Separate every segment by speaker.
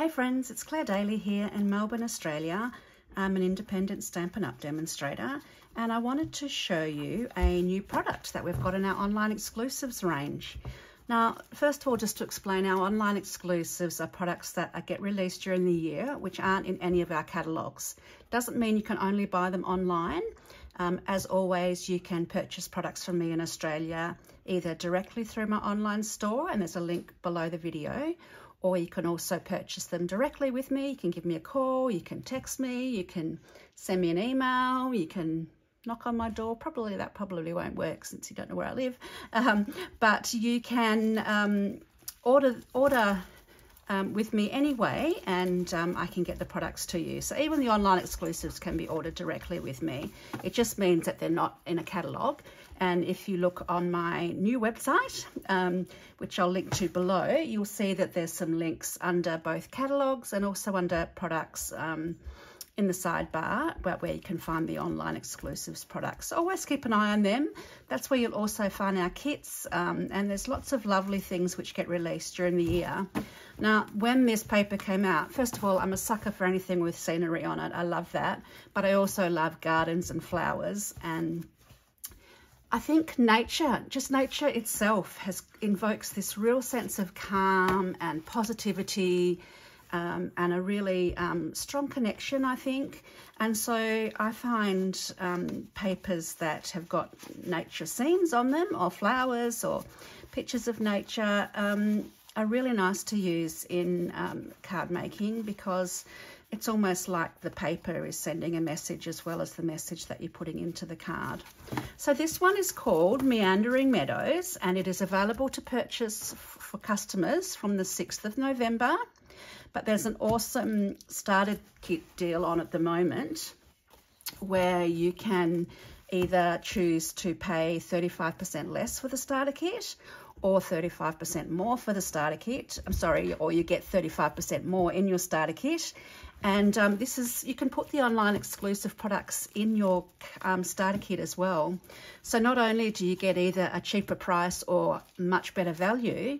Speaker 1: Hey friends, it's Claire Daly here in Melbourne, Australia. I'm an independent Stampin' Up! Demonstrator, and I wanted to show you a new product that we've got in our online exclusives range. Now, first of all, just to explain, our online exclusives are products that get released during the year, which aren't in any of our catalogues. Doesn't mean you can only buy them online. As always, you can purchase products from me in Australia, either directly through my online store, and there's a link below the video, or you can also purchase them directly with me. You can give me a call, you can text me, you can send me an email, you can knock on my door. That probably won't work since you don't know where I live. But you can order with me anyway, and I can get the products to you. So even the online exclusives can be ordered directly with me. It just means that they're not in a catalogue. And if you look on my new website, which I'll link to below, you'll see that there's some links under both catalogues and also under products in the sidebar where you can find the online exclusives products. So always keep an eye on them. That's where you'll also find our kits, and there's lots of lovely things which get released during the year. Now, when this paper came out, first of all, I'm a sucker for anything with scenery on it. I love that, but I also love gardens and flowers, and I think nature itself invokes this real sense of calm and positivity, and a really strong connection, I think. And so I find papers that have got nature scenes on them, or flowers, or pictures of nature, are really nice to use in card making, because it's almost like the paper is sending a message as well as the message that you're putting into the card. So this one is called Meandering Meadows, and it is available to purchase for customers from the 6th of November. But there's an awesome starter kit deal on at the moment, where you can either choose to pay 35% less for the starter kit, or 35% more for the starter kit. Or you get 35% more in your starter kit. And you can put the online exclusive products in your starter kit as well. So not only do you get either a cheaper price or much better value,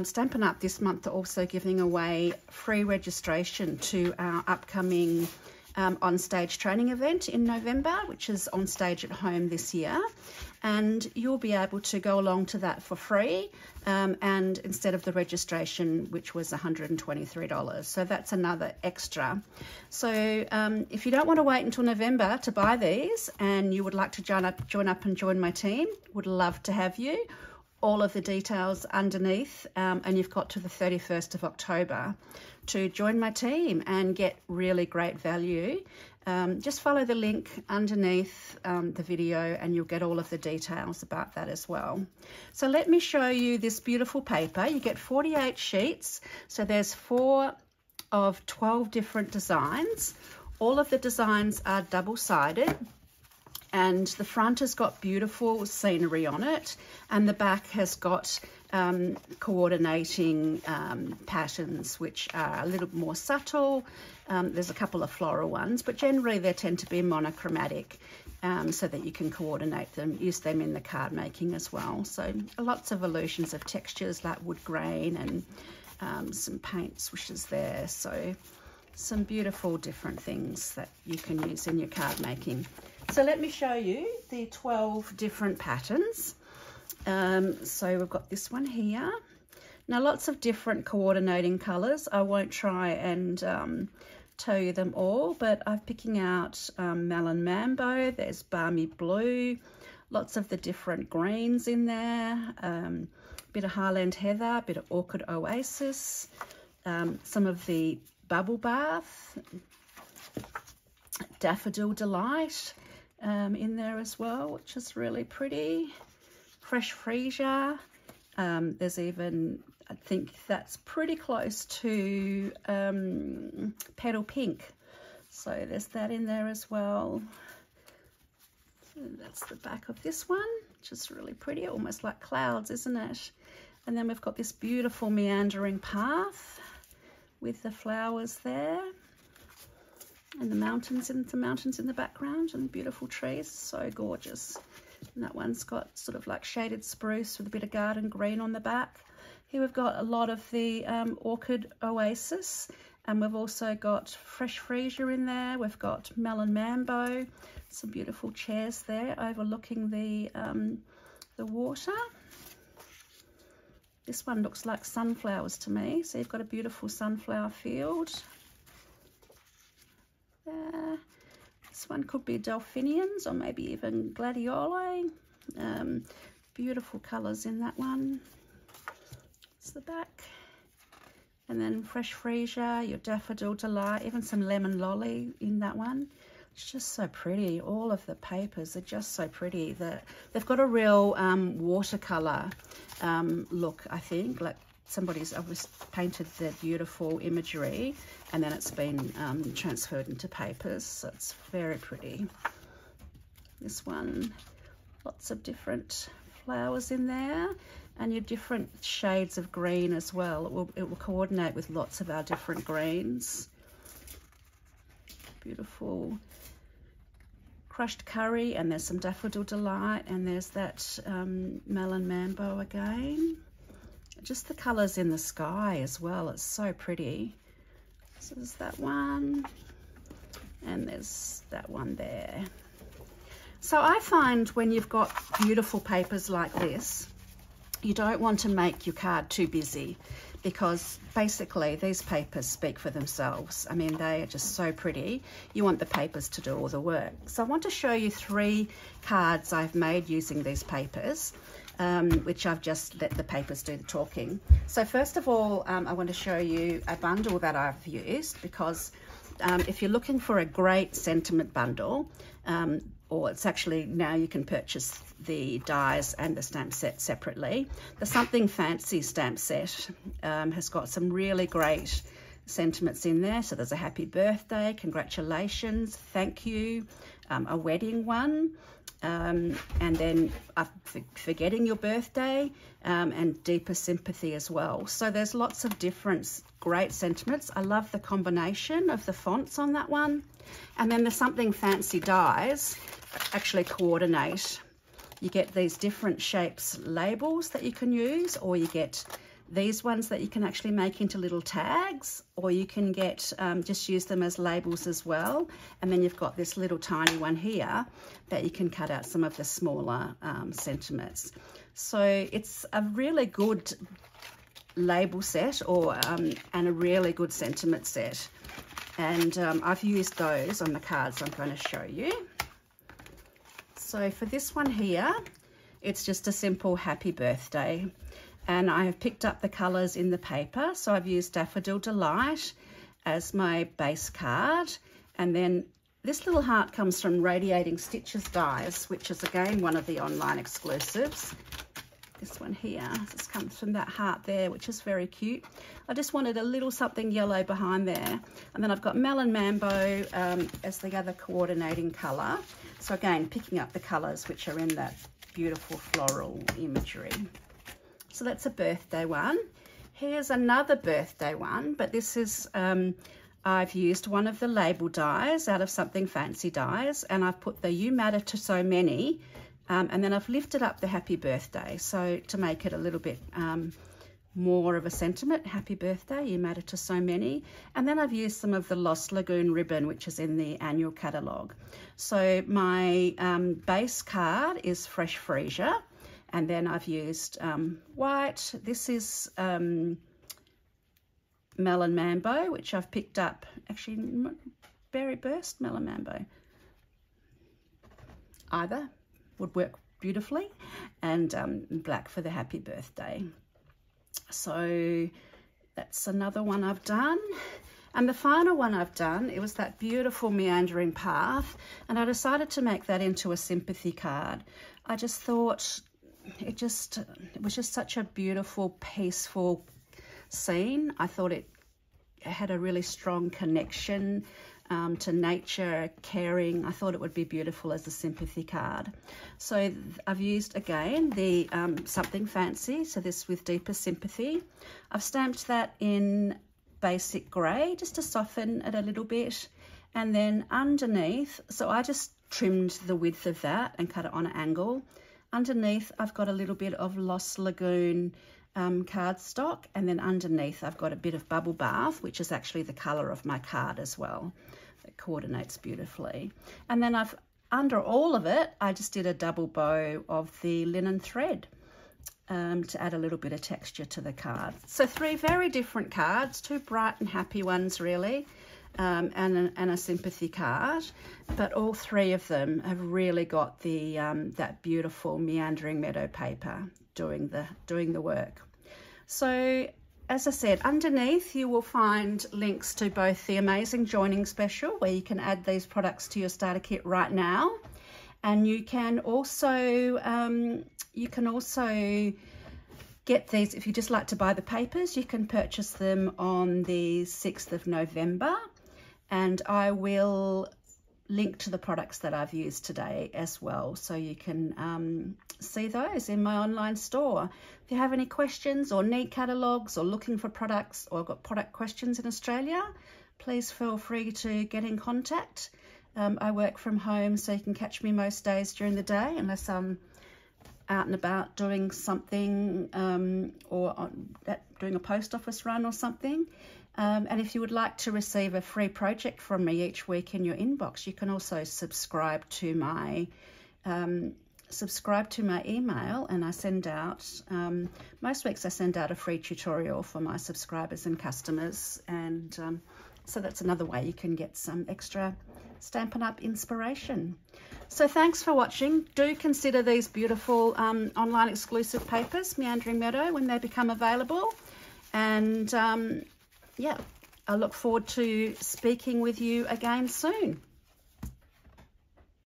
Speaker 1: Stampin' Up! This month are also giving away free registration to our upcoming on-stage training event in November, which is On Stage at Home this year. And you'll be able to go along to that for free, and instead of the registration, which was $123. So that's another extra. So if you don't want to wait until November to buy these, and you would like to join up and join my team, would love to have you. All of the details underneath, and you've got to the 31st of October to join my team and get really great value. Just follow the link underneath the video, and you'll get all of the details about that as well. So let me show you this beautiful paper. You get 48 sheets, so there's 4 of 12 different designs. All of the designs are double-sided, and the front has got beautiful scenery on it, and the back has got coordinating patterns, which are a little more subtle. There's a couple of floral ones, but generally they tend to be monochromatic, so that you can coordinate them, use them in the card making as well. So lots of illusions of textures like wood grain, and some paint swishes there. So some beautiful different things that you can use in your card making. So let me show you the 12 different patterns. So we've got this one here. Now, lots of different coordinating colours. I won't try and tell you them all, but I'm picking out Melon Mambo. There's Balmy Blue. Lots of the different greens in there. Bit of Highland Heather, bit of Orchid Oasis. Some of the Bubble Bath. Daffodil Delight in there as well, which is really pretty. Fresh Freesia. There's even, I think that's pretty close to Petal Pink. So there's that in there as well. So that's the back of this one, which is really pretty, almost like clouds, isn't it? And then we've got this beautiful meandering path with the flowers there, and the mountains in the background, and the beautiful trees. So gorgeous. And that one's got sort of like shaded spruce with a bit of garden green on the back. Here we've got a lot of the Orchid Oasis, and we've also got Fresh Freesia in there. We've got Melon Mambo, some beautiful chairs there overlooking the water. This one looks like sunflowers to me, so you've got a beautiful sunflower field there. This one could be Delphiniums or maybe even Gladioli. Beautiful colours in that one. It's the back. And then Fresh Freesia, your Daffodil Delight, even some Lemon Lolly in that one. It's just so pretty. All of the papers are just so pretty. They've got a real watercolour look, I think. Like somebody's obviously painted their beautiful imagery and then it's been transferred into papers. So it's very pretty. This one, lots of different flowers in there. And your different shades of green as well. It will coordinate with lots of our different greens. Beautiful crushed curry, and there's some Daffodil Delight, and there's that Melon Mambo again. Just the colours in the sky as well, it's so pretty. So there's that one, and there's that one there. So I find when you've got beautiful papers like this, you don't want to make your card too busy, because basically these papers speak for themselves. I mean, they are just so pretty. You want the papers to do all the work. So I want to show you 3 cards I've made using these papers, which I've just let the papers do the talking. So first of all, I want to show you a bundle that I've used, because if you're looking for a great sentiment bundle, or it's actually now you can purchase the dies and the stamp set separately. The Something Fancy stamp set has got some really great sentiments in there. So there's a happy birthday, congratulations, thank you, a wedding one, and then forgetting your birthday, and deeper sympathy as well. So there's lots of different great sentiments. I love the combination of the fonts on that one. And then the Something Fancy dies actually coordinate. You get these different shapes labels that you can use, or you get these ones that you can actually make into little tags, or you can get just use them as labels as well. And then you've got this little tiny one here that you can cut out some of the smaller sentiments. So it's a really good label set, or and a really good sentiment set. And I've used those on the cards I'm going to show you. So for this one here, it's just a simple happy birthday. And I have picked up the colours in the paper. So I've used Daffodil Delight as my base card. And then this little heart comes from Radiating Stitches dies, which is again one of the online exclusives. This one here, this comes from that heart there, which is very cute. I just wanted a little something yellow behind there. And then I've got Melon Mambo as the other coordinating colour. So again, picking up the colours which are in that beautiful floral imagery. So that's a birthday one. Here's another birthday one, but this is, I've used one of the label dies out of Something Fancy dies, and I've put the You Matter to So Many, and then I've lifted up the happy birthday, so to make it a little bit more of a sentiment. Happy birthday, you matter to so many. And then I've used some of the Lost Lagoon ribbon, which is in the annual catalogue. So my base card is Fresh Freesia, and then I've used white. This is Melon Mambo, which I've picked up, actually Berry Burst Melon Mambo. Either would work beautifully, and black for the happy birthday. So that's another one I've done. And the final one I've done, it was that beautiful Meandering Path, and I decided to make that into a sympathy card. I just thought it was just such a beautiful, peaceful scene. I thought it had a really strong connection to nature, caring. I thought it would be beautiful as a sympathy card. So I've used again the Something Fancy, so this with Deeper Sympathy. I've stamped that in basic grey just to soften it a little bit, and then underneath, so I just trimmed the width of that and cut it on an angle. Underneath I've got a little bit of Lost Lagoon cardstock, and then underneath I've got a bit of bubble bath, which is actually the colour of my card as well. It coordinates beautifully. And then under all of it, I just did a double bow of the linen thread to add a little bit of texture to the card. So 3 very different cards, 2 bright and happy ones really, and a sympathy card, but all 3 of them have really got the that beautiful Meandering Meadow paper doing the work. So as I said, underneath you will find links to both the Amazing Joining Special, where you can add these products to your starter kit right now, and you can also get these if you just like to buy the papers. You can purchase them on the 6th of November, and I will link to the products that I've used today as well, so you can see those in my online store. If you have any questions or need catalogues or looking for products or got product questions in Australia, please feel free to get in contact. I work from home, so you can catch me most days during the day unless I'm out and about doing something or doing a post office run or something. And if you would like to receive a free project from me each week in your inbox, you can also subscribe to my email, and I send out, most weeks I send out a free tutorial for my subscribers and customers, and so that's another way you can get some extra Stampin' Up! Inspiration. So thanks for watching. Do consider these beautiful online exclusive papers, Meandering Meadow, when they become available, and yeah, I look forward to speaking with you again soon.